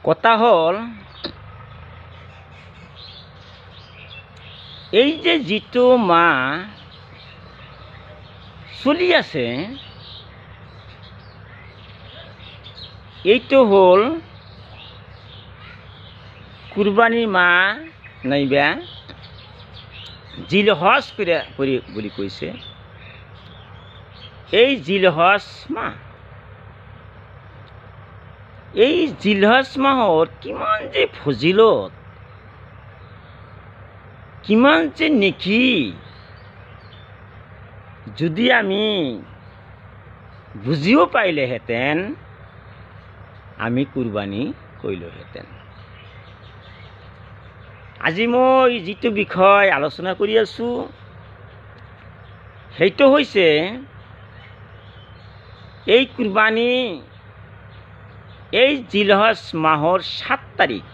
কথা হল এই যে যিটো মাহ চলি আছে এইটো হল কুরবানির মাহ নাইবা জিলহজ বুলি কৈছে। এই জিলহজ মাহ, এই জিলহজ মাহৰ কিমান যে ফজিলত, কিমান যে নেকি, যদি আমি বুজিও পাইলেহেঁতেন আমি কুরবানী কৰিলোহেঁতেন। আজি মই যিটো বিষয় আলোচনা কৰি আছো সেইটো হৈছে এই কুৰবানী এই জিলহজ মাহৰ 7 তাৰিখ।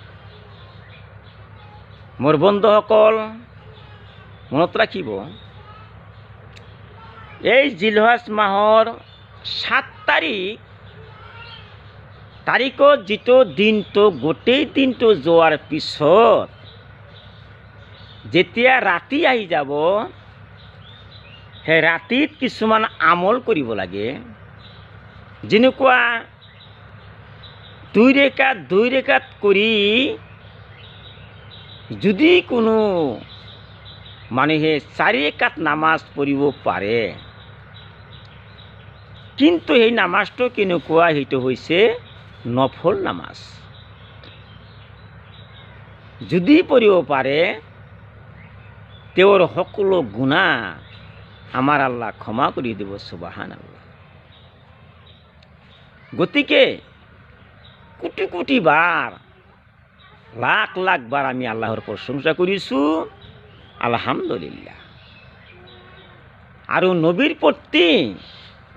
মোৰ বন্ধুসকল মনত ৰাখিব, এই জিলহজ মাহৰ 7 তাৰিখত যিটো দিনটো, গোটেই দিনটো যোৱাৰ পিছত যেতিয়া ৰাতি আহি যাব, সেই ৰাতিত কিছুমান আমল কৰিব লাগে। যেনেকুৱা 2 ৰেকাত কৰি যদি কোনো মানুহে 4 ৰেকাত নামাজ পঢ়িব পাৰে, কিন্তু সেই নামাজটো কেনেকুৱা, সেইটো হৈছে নফল নামাজ। যদি পঢ়িব পাৰে তেওঁৰ সকলো গুনাহ আমাৰ আল্লাহ ক্ষমা কৰি দিব, সুবহানাল্লাহ। গতিকে কোটি কোটি বাৰ, লাখ লাখ বাৰ আমি আল্লাহৰ প্ৰশংসা কৰিছোঁ, আলহামদুলিল্লাহ। আৰু নবীৰ প্ৰতি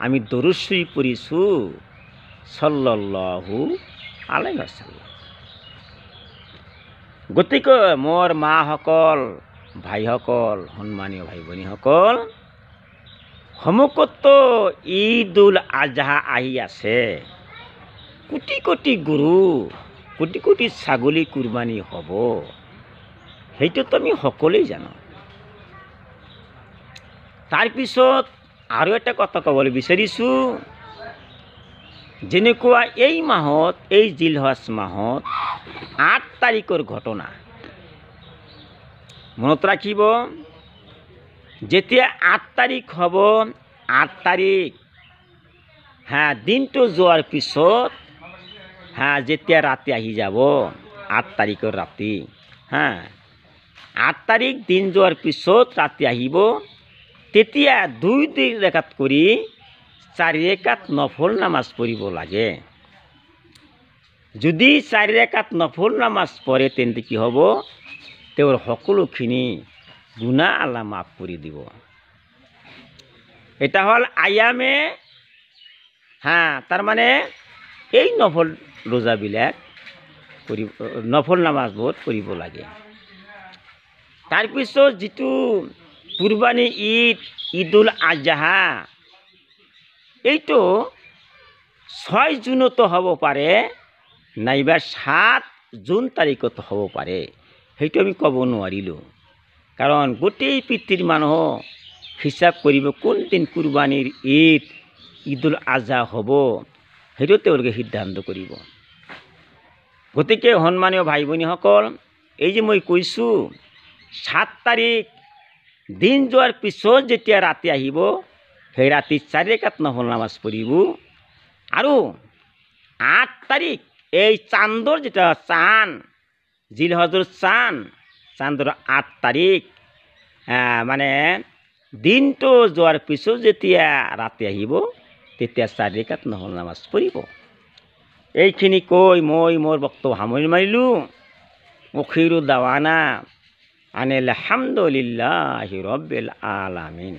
আমি দৰুদ শৰীফ পঢ়িছোঁ, সাল্লাল্লাহু আলাইহি ওয়াসাল্লাম। গতিকে মোৰ মাসকল, ভাইসকল, সন্মানীয় ভাই ভনীসকল, সন্মুখত ঈদুল আজহা আহি আছে। কোটি কোটি গৰু, কোটি কোটি ছাগলী কুৰবানী হ'ব, সেইটোতো আমি সকলোৱে জানো। তাৰপিছত আৰু এটা কথা ক'বলৈ বিচাৰিছোঁ, যেনেকুৱা এই মাহত, এই জিলহজ মাহত 8 তাৰিখৰ ঘটনা মনত ৰাখিব। যেতিয়া 8 তাৰিখ হ'ব, 8 তাৰিখ দিনটো যোৱাৰ পিছত যেতিয়া ৰাতি আহি যাব, 8 তাৰিখৰ ৰাতি 8 তাৰিখ দিন যোৱাৰ পিছত ৰাতি আহিব, তেতিয়া 2 ৰেকাত কৰি 4 ৰেকাত নফল নামাজ পঢ়িব লাগে। যদি 4 ৰেকাত নফল নামাজ পঢ়ে তেন্তে কি হ'ব, তেওঁৰ সকলোখিনি গুনাহ আল্লাহ মাফ কৰি দিব। এটা হ'ল আয়ামে, তাৰমানে এই নফল ৰোজাবিলাক নফল নামাজবোৰ পঢ়িব লাগে। তাৰপিছত যিটো কুৰবানী ঈদ, ঈদুল আজহা, এইটো 6 জুনতো হ'ব পাৰে, নাইবা 7 জুন তাৰিখতো হ'ব পাৰে, সেইটো আমি ক'ব নোৱাৰিলোঁ। কাৰণ গোটেই পৃথিৱীৰ মানুহ হিচাপ কৰিব কোন দিন কুৰবানীৰ ঈদ, ঈদুল আজহা হ'ব, সেইটো তেওঁলোকে সিদ্ধান্ত কৰিব। গতিকে সন্মানীয় ভাই ভনীসকল, এই যে মই কৈছোঁ 7 তাৰিখ দিন যোৱাৰ পিছত যেতিয়া ৰাতি আহিব, সেই ৰাতি 4 ৰেকাত নফল নামাজ পঢ়িব। আৰু 8 তাৰিখ এই চান্দৰ যেটা চান, জিলহজৰ চান্দৰ 8 তাৰিখ মানে দিনটো যোৱাৰ পিছত যেতিয়া ৰাতি আহিব, তেতিয়া 4 ৰেকাত নফল নামাজ পঢ়িব। এইখিনি কৈ মই মোৰ বক্তব্য সামৰণি মাৰিলোঁ। আখিৰু দাৱানা আনিল হামদুলিল্লাহি ৰব্বিল আলামিন।